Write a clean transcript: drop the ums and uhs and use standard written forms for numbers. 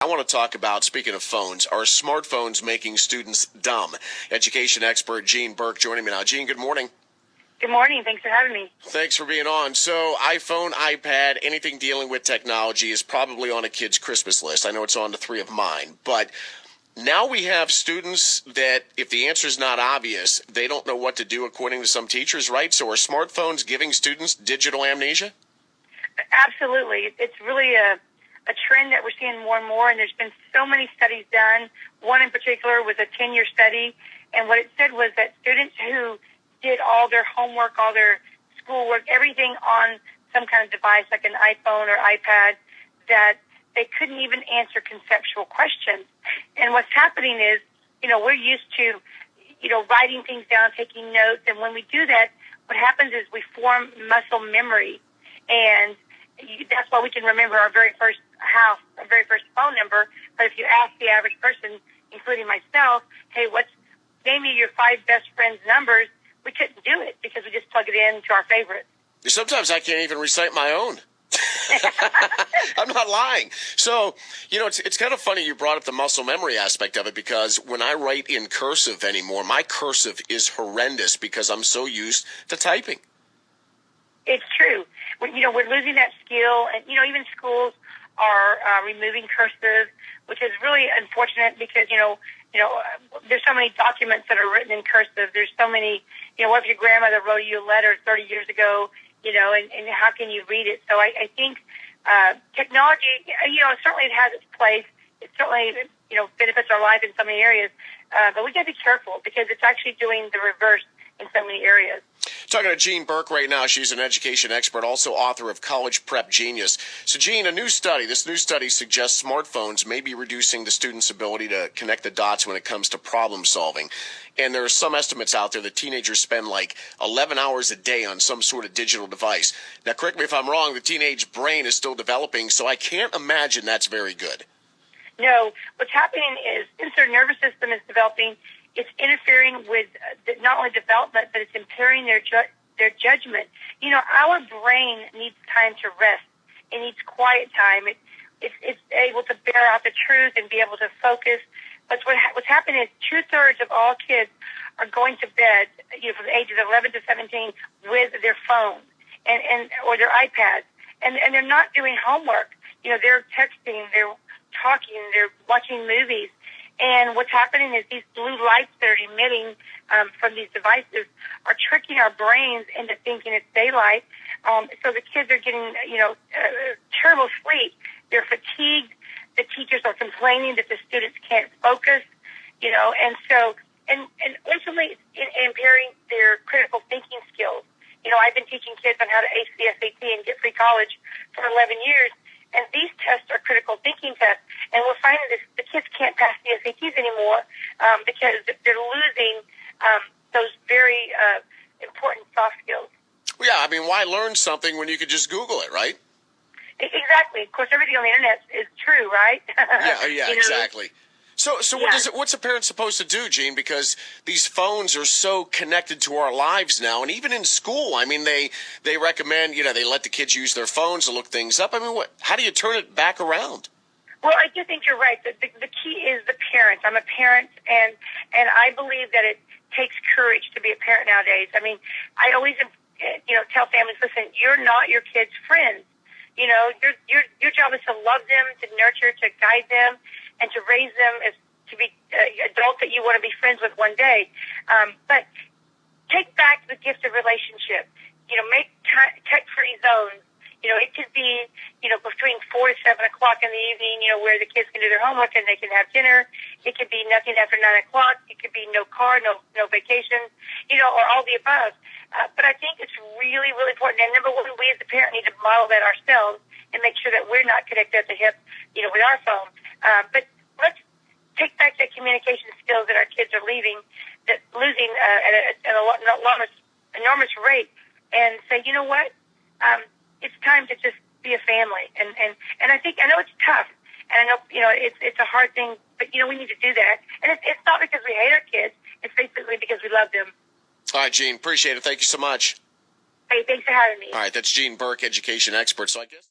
I want to talk about, speaking of phones, are smartphones making students dumb? Education expert Jean Burk joining me now. Jean, good morning. Good morning. Thanks for having me. Thanks for being on. So iPhone, iPad, anything dealing with technology is probably on a kid's Christmas list. I know it's on the three of mine. But now we have students that, if the answer is not obvious, they don't know what to do according to some teachers, right? So are smartphones giving students digital amnesia? Absolutely. It's really a trend that we're seeing more and more, and there's been so many studies done. One in particular was a 10-year study, and what it said was that students who did all their homework, all their schoolwork, everything on some kind of device like an iPhone or iPad, that they couldn't even answer conceptual questions. And what's happening is, we're used to, writing things down, taking notes, and when we do that, what happens is we form muscle memory, and that's why we can remember our very first house, our very first phone number. But if you ask the average person, including myself, hey, name me your 5 best friends' numbers, we couldn't do it because we just plug it in to our favorites. Sometimes I can't even recite my own. I'm not lying. So, it's kind of funny you brought up the muscle memory aspect of it, because when I write in cursive anymore, my cursive is horrendous because I'm so used to typing. It's true. We're losing that skill, and, even schools are removing cursive, which is really unfortunate because, there's so many documents that are written in cursive. There's so many, what if your grandmother wrote you a letter 30 years ago, and how can you read it? So I think technology, certainly it has its place. It certainly, benefits our life in so many areas, but we got to be careful because it's actually doing the reverse in so many areas. Talking to Jean Burk right now. She's an education expert, also author of College Prep Genius. So, Jean, this new study suggests smartphones may be reducing the students' ability to connect the dots when it comes to problem solving. And there are some estimates out there that teenagers spend like 11 hours a day on some sort of digital device. Now, correct me if I'm wrong, the teenage brain is still developing, so I can't imagine that's very good. No, what's happening is, since their nervous system is developing, it's interfering with not only development, but it's impairing their judgment. Our brain needs time to rest. It needs quiet time. It's able to bear out the truth and be able to focus. But what's happening is 2/3 of all kids are going to bed, from the ages of 11 to 17 with their phone or their iPads, and they're not doing homework. They're texting, they're talking, they're watching movies. And what's happening is these blue lights that are emitting from these devices are tricking our brains into thinking it's daylight. So the kids are getting, terrible sleep. They're fatigued. The teachers are complaining that the students can't focus, and ultimately it's impairing their critical thinking skills. I've been teaching kids on how to ace the SAT and get free college for 11 years. And these tests are critical thinking tests. And we're finding that the kids can't pass the SATs anymore because they're losing those very important soft skills. Yeah, why learn something when you could just Google it, right? Exactly. Of course, everything on the internet is true, right? Yeah, exactly. So what's a parent supposed to do, Jean? Because these phones are so connected to our lives now, and even in school, they recommend, they let the kids use their phones to look things up. How do you turn it back around? Well, I do think you're right. The key is the parent. I'm a parent, and I believe that it takes courage to be a parent nowadays. I always, tell families, listen, you're not your kids' friends. Your job is to love them, to nurture, to guide them, and to raise them as to be adults that you want to be friends with one day. But take back the gift of relationship. Make tech-free zones. It could be, between 4 to 7 o'clock in the evening, where the kids can do their homework and they can have dinner. It could be nothing after 9 o'clock. It could be no car, no vacation, or all the above. But I think it's really, really important. And number one, we as the parent need to model that ourselves and make sure that we're not connected at the hip, with our phone. But let's take back that communication skills that our kids are losing at an enormous rate, and say, you know what, it's time to just be a family. And I know it's tough, and I know it's a hard thing, but we need to do that. And it's not because we hate our kids; it's basically because we love them. All right, Jean, appreciate it. Thank you so much. Hey, thanks for having me. All right, that's Jean Burk, education expert. So I guess.